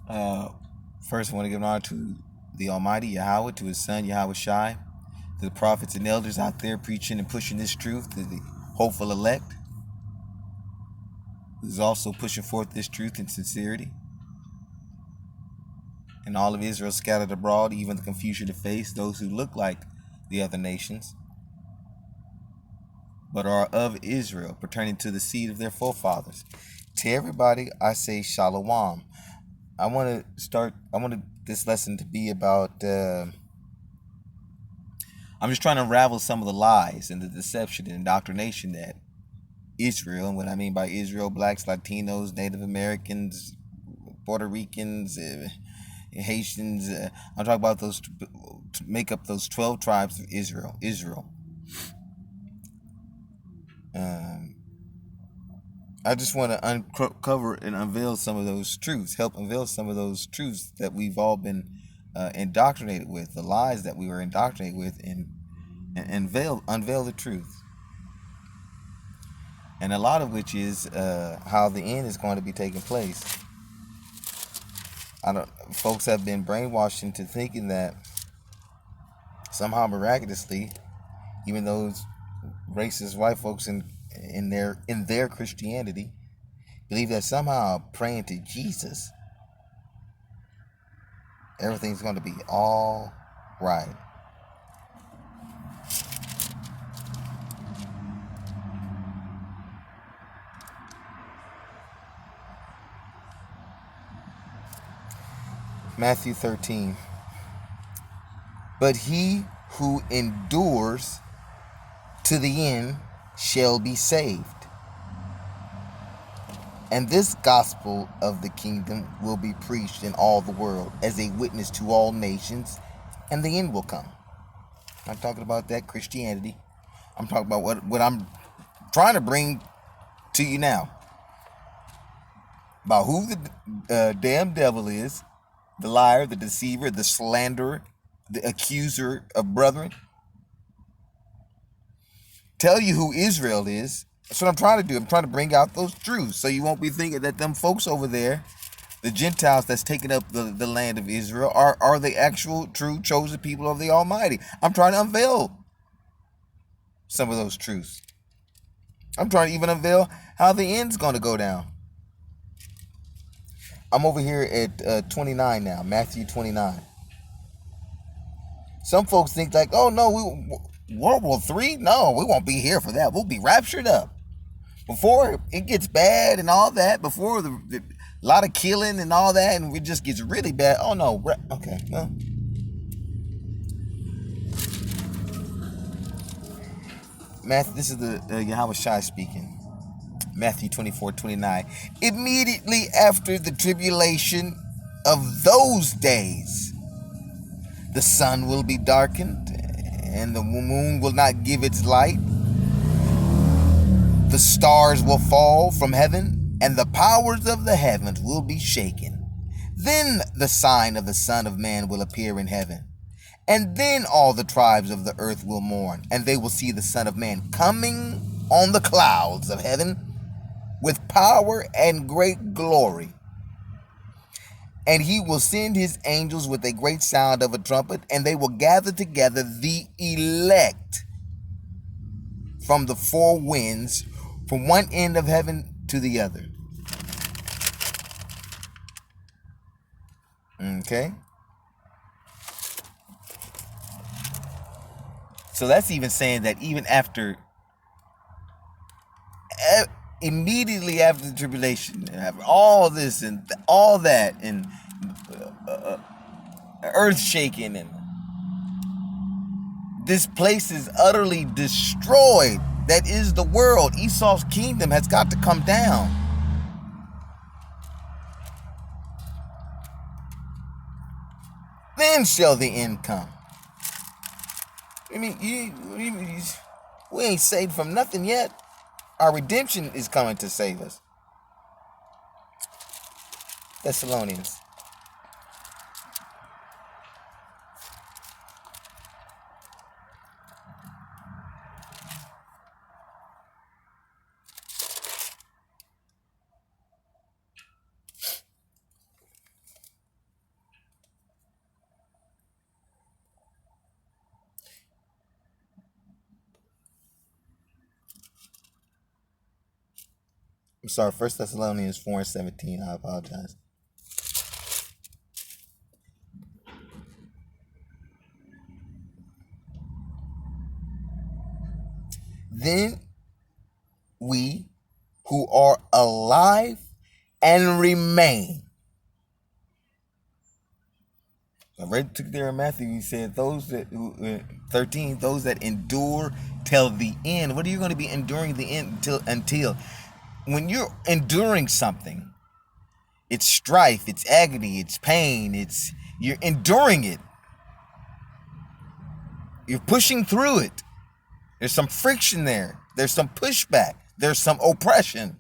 Uh, First, I want to give an honor to the Almighty Yahawah, to His Son Yahawashi, to the prophets and elders out there preaching and pushing this truth, to the hopeful elect, who's also pushing forth this truth in sincerity, and all of Israel scattered abroad, even the confusion of face, those who look like the other nations, but are of Israel, pertaining to the seed of their forefathers. To everybody, I say shalom. I want this lesson to be about, I'm just trying to unravel some of the lies and the deception and indoctrination that Israel, and what I mean by Israel, blacks, Latinos, Native Americans, Puerto Ricans, Haitians, I'm talking about those to make up those 12 tribes of Israel. I just want to uncover and unveil some of those truths, help unveil some of those truths that we've all been indoctrinated with, the lies that we were indoctrinated with, and unveil the truth. And a lot of which is how the end is going to be taking place. Folks have been brainwashed into thinking that somehow miraculously, even those racist white folks in their Christianity believe that somehow praying to Jesus, everything's going to be all right. Matthew 13. But he who endures to the end shall be saved. And this gospel of the kingdom will be preached in all the world as a witness to all nations, and the end will come. I'm talking about that Christianity. I'm talking about what I'm trying to bring to you now. About who the damn devil is, the liar, the deceiver, the slanderer, the accuser of brethren. Tell you who Israel is. That's what I'm trying to do. I'm trying to bring out those truths so you won't be thinking that them folks over there, the Gentiles that's taking up the land of Israel, are the actual true chosen people of the Almighty. I'm trying to unveil some of those truths. I'm trying to even unveil how the end's going to go down. I'm over here at 29 now, Matthew 29. Some folks think like, oh no, World War III? No, we won't be here for that. We'll be raptured up. Before it gets bad and all that, before the lot of killing and all that, and it just gets really bad. Oh no, okay, well. This is the Yahawashi speaking. Matthew 24:29. Immediately after the tribulation of those days, the sun will be darkened, and the moon will not give its light. The stars will fall from heaven, and the powers of the heavens will be shaken. Then the sign of the Son of Man will appear in heaven. And then all the tribes of the earth will mourn, and they will see the Son of Man coming on the clouds of heaven with power and great glory. And he will send his angels with a great sound of a trumpet, and they will gather together the elect from the four winds, from one end of heaven to the other. Okay? So that's even saying that even after, immediately after the tribulation, after all this and all that, and earth shaking, and this place is utterly destroyed. That is the world. Esau's kingdom has got to come down. Then shall the end come. I mean, we ain't saved from nothing yet. Our redemption is coming to save us. Thessalonians. sorry, 1 Thessalonians 4:17. I apologize. Then we who are alive and remain. I read took there in Matthew. He said, "Those that 13, those that endure till the end." What are you going to be enduring the end until? When you're enduring something, it's strife, it's agony, it's pain. You're enduring it. You're pushing through it. There's some friction there. There's some pushback. There's some oppression.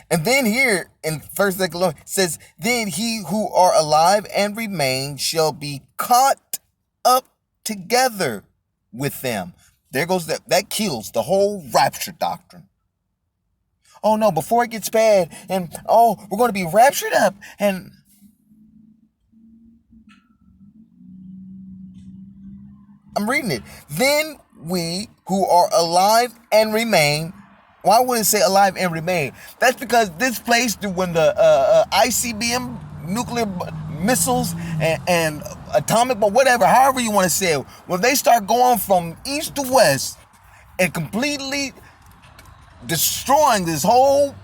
And then here in 1 Thessalonians it says, then he who are alive and remain shall be caught up together with them. There goes that kills the whole rapture doctrine. Oh no, before it gets bad, and we're going to be raptured up, and I'm reading it. Then we who are alive and remain. Why would it say alive and remain? That's because this place, when the ICBM nuclear missiles and atomic, but whatever, however you want to say it, when they start going from east to west and completely destroying this whole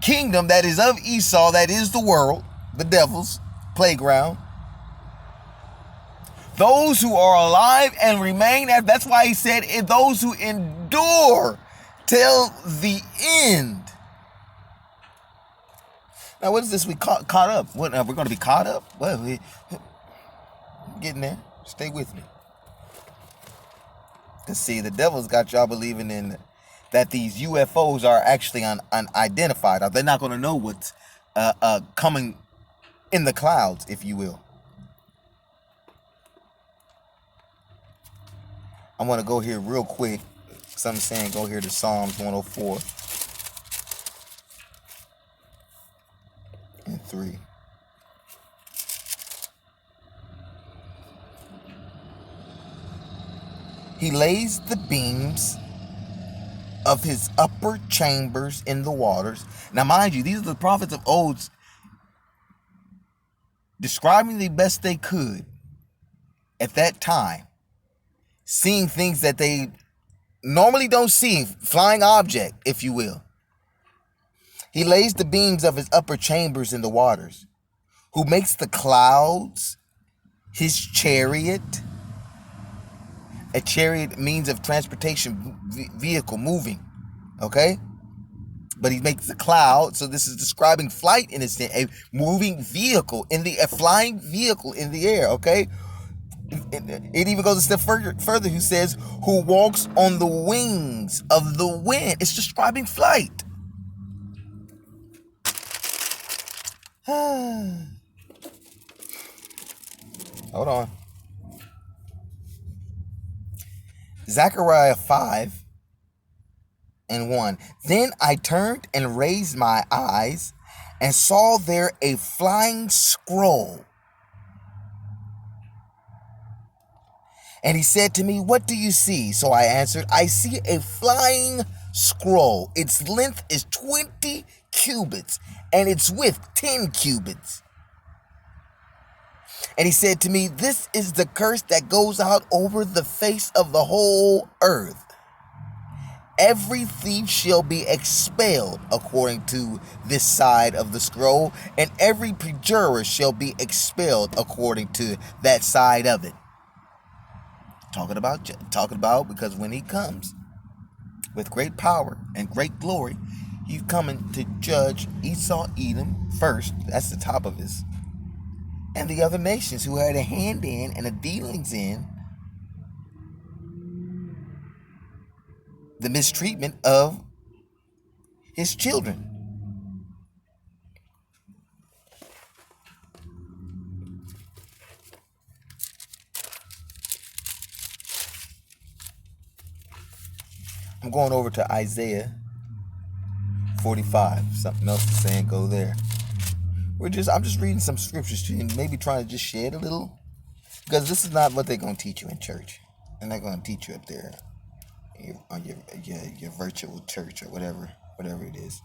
kingdom that is of Esau, that is the world, the devil's playground. Those who are alive and remain, that's why he said, those who endure till the end. Now, what is this? We caught up. What? We're going to be caught up? Well, we're getting there. Stay with me. Because see, the devil's got y'all believing in that these UFOs are actually unidentified. They're not going to know what's coming in the clouds, if you will. I want to go here real quick. Some saying go here to Psalms 104 and 3. He lays the beams of his upper chambers in the waters. Now, mind you, these are the prophets of old describing the best they could at that time, seeing things that they normally don't see, flying object, if you will. He lays the beams of his upper chambers in the waters, who makes the clouds his chariot. A chariot means of transportation, vehicle, moving, okay? But he makes the cloud, so this is describing flight in a sense, a moving vehicle, a flying vehicle in the air, okay? It even goes a step further, who says, who walks on the wings of the wind. It's describing flight. Hold on. Zechariah 5:1. Then I turned and raised my eyes and saw there a flying scroll. And he said to me, what do you see? So I answered, I see a flying scroll. Its length is 20 cubits and its width 10 cubits. And he said to me, this is the curse that goes out over the face of the whole earth. Every thief shall be expelled according to this side of the scroll, and every perjurer shall be expelled according to that side of it. Talking about because when he comes with great power and great glory, he's coming to judge Esau, Edom first. That's the top of his. And the other nations who had a hand in and a dealings in the mistreatment of his children. I'm going over to Isaiah 45. Something else is saying go there. I'm just reading some scriptures to you and maybe trying to just shed a little. Because this is not what they're going to teach you in church. They're not going to teach you up there your virtual church or whatever it is.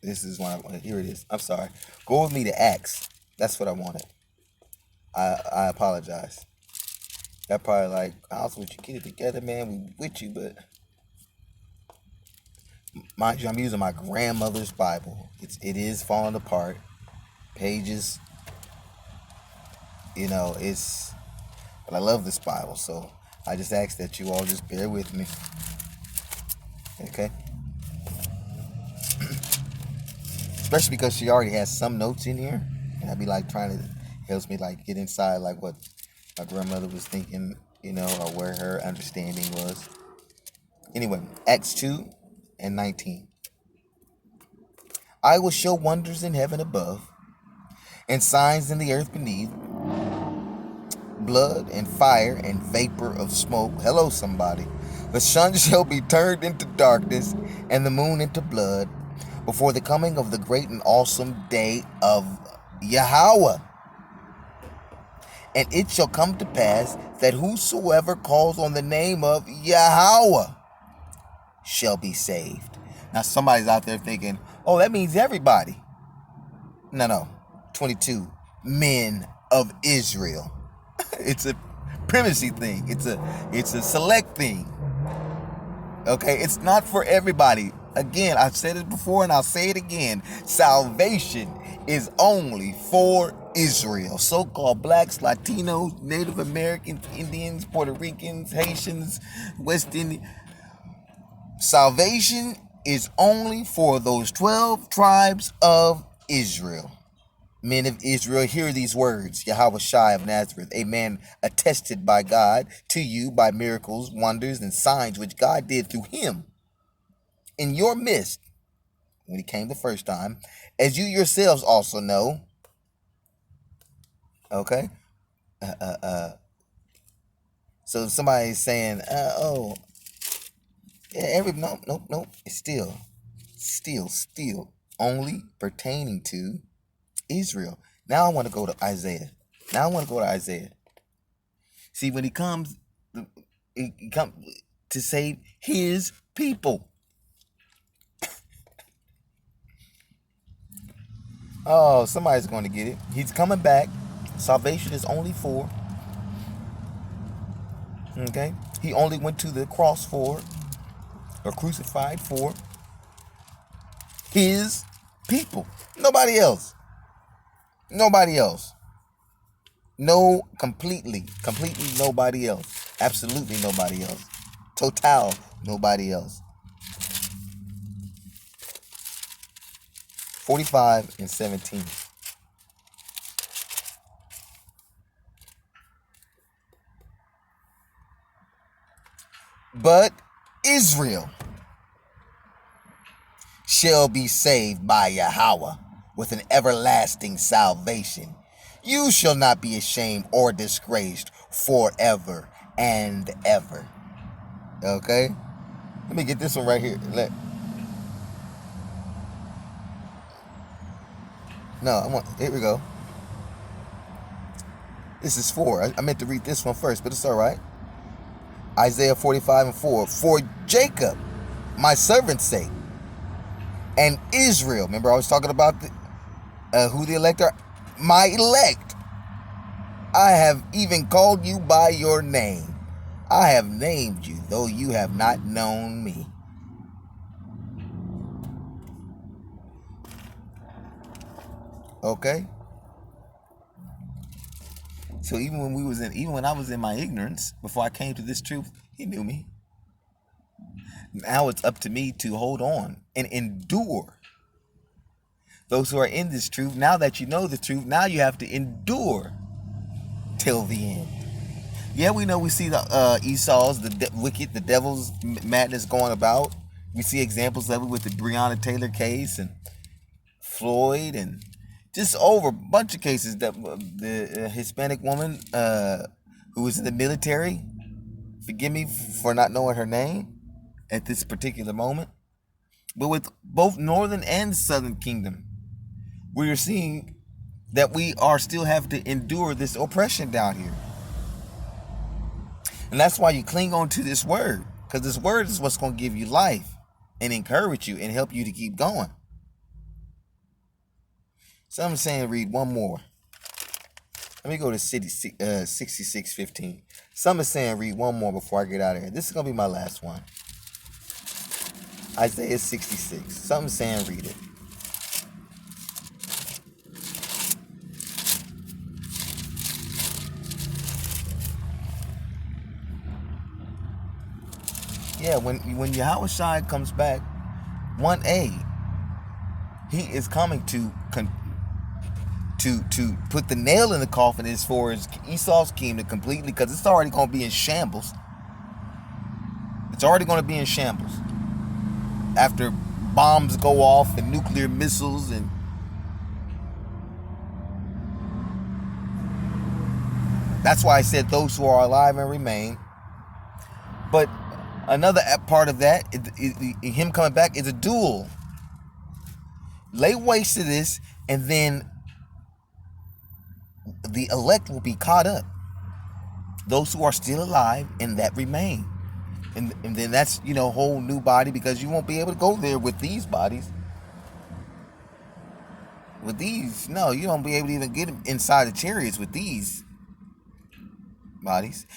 This is one I wanted. Here it is. I'm sorry. Go with me to Acts. That's what I wanted. I apologize. That probably like, I also want you to get it together, man. We with you, but mind you, I'm using my grandmother's Bible. It is falling apart. Pages, but I love this Bible, so I just ask that you all just bear with me. Okay? Especially because she already has some notes in here, and I'd be like helps me like get inside like what my grandmother was thinking, or where her understanding was. Anyway, Acts 2:19. I will show wonders in heaven above, and signs in the earth beneath, blood and fire and vapor of smoke. Hello, somebody. The sun shall be turned into darkness, and the moon into blood, before the coming of the great and awesome day of Yahawah. And it shall come to pass that whosoever calls on the name of Yahawah shall be saved. Now somebody's out there thinking, oh, that means everybody. No. 22, men of Israel. It's a primacy thing. It's a select thing. Okay, it's not for everybody. Again, I've said it before and I'll say it again. Salvation is only for Israel. So-called blacks, Latinos, Native Americans, Indians, Puerto Ricans, Haitians, West Indians. Salvation is only for those 12 tribes of Israel. Men of Israel, hear these words. Yahawashi of Nazareth, a man attested by God to you by miracles, wonders, and signs which God did through him in your midst when he came the first time, as you yourselves also know. Okay? So if somebody's saying, nope. It's still only pertaining to Israel. Now I want to go to Isaiah. See, when he comes to save his people. Oh, somebody's going to get it. He's coming back. Salvation is only for. Okay? He only went to the cross for, or crucified for, his people. Nobody else. No, completely nobody else. Absolutely nobody else. Total nobody else. 45:17. But Israel shall be saved by Yahawah with an everlasting salvation. You shall not be ashamed or disgraced forever and ever. Okay? Let me get this one right here. Here we go. This is 4. I meant to read this one first, but it's all right. Isaiah 45:4. For Jacob, my servant's sake, and Israel. Remember I was talking about who the elect are? My elect. I have even called you by your name. I have named you, though you have not known me. Okay? So even when I was in my ignorance, before I came to this truth, he knew me. Now it's up to me to hold on and endure. Those who are in this truth, now that you know the truth, now you have to endure till the end. Yeah, we know we see the Esau's, the wicked, the devil's madness going about. We see examples of it with the Breonna Taylor case and Floyd, and just over a bunch of cases. That the Hispanic woman who was in the military, forgive me for not knowing her name at this particular moment, but with both Northern and Southern Kingdom, we're seeing that we are still have to endure this oppression down here. And that's why you cling on to this word, because this word is what's going to give you life and encourage you and help you to keep going. So I'm saying read one more. Let me go to 66:15. Some is saying read one more before I get out of here. This is going to be my last one. Isaiah 66. Some is saying read it. Yeah, when Yahawashi comes back, 1A, he is coming to put the nail in the coffin as far as Esau's kingdom completely, because it's already going to be in shambles. It's already going to be in shambles after bombs go off and nuclear missiles, and that's why I said those who are alive and remain. But another part of that, him coming back, is a duel. Lay waste to this, and then the elect will be caught up. Those who are still alive and that remain. And then that's, a whole new body, because you won't be able to go there with these bodies. With these, no, you won't be able to even get inside the chariots with these bodies.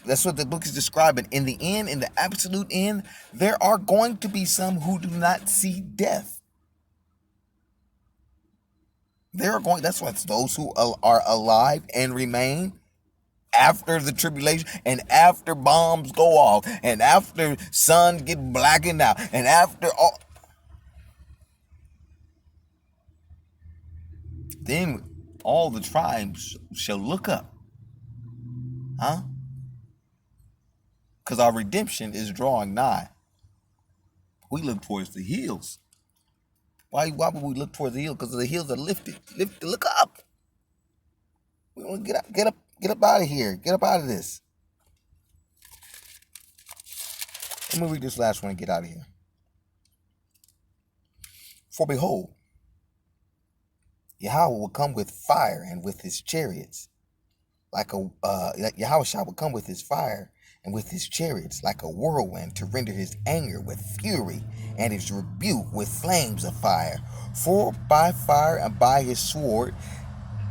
That's what the book is describing. In the end, in the absolute end, there are going to be some who do not see death. That's why it's those who are alive and remain after the tribulation, and after bombs go off, and after sun get blackened out, and after all. Then all the tribes shall look up. Huh? Because our redemption is drawing nigh. We look towards the hills. Why would we look towards the hills? Because the hills are lifted. Look up. We want to get up out of here. Get up out of this. Let me read this last one and get out of here. For behold, Yahawah will come with fire and with his chariots, Yahawashi will come with his fire and with his chariots like a whirlwind, to render his anger with fury and his rebuke with flames of fire. For by fire and by his sword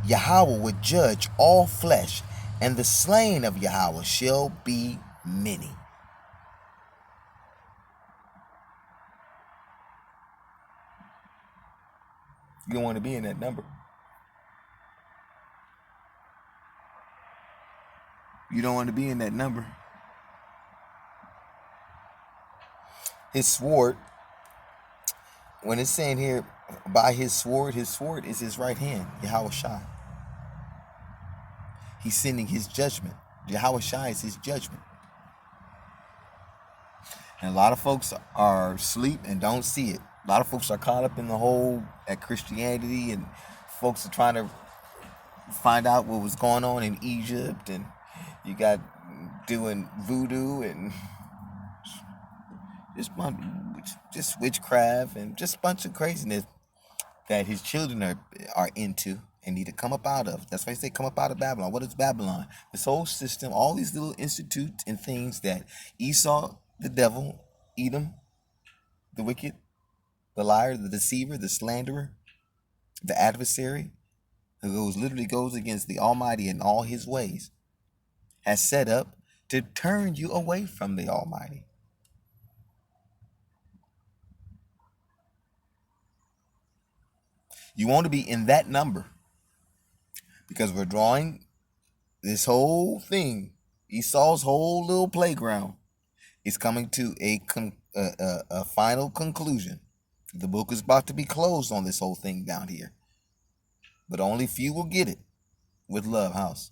Yahawah would judge all flesh, and the slain of Yahawah shall be many. You don't want to be in that number. You don't want to be in that number. His sword, when it's saying here, by his sword is his right hand, Yahawashi. He's sending his judgment. Yahawashi is his judgment. And a lot of folks are asleep and don't see it. A lot of folks are caught up in the whole at Christianity, and folks are trying to find out what was going on in Egypt, and you got doing voodoo and just witchcraft and just a bunch of craziness that his children are into and need to come up out of. That's why I say come up out of Babylon. What is Babylon? This whole system, all these little institutes and things that Esau, the devil, Edom, the wicked, the liar, the deceiver, the slanderer, the adversary, who literally goes against the Almighty in all his ways, has set up to turn you away from the Almighty. You want to be in that number, because we're drawing this whole thing. Esau's whole little playground is coming to a final conclusion. The book is about to be closed on this whole thing down here, but only few will get it. With love, house.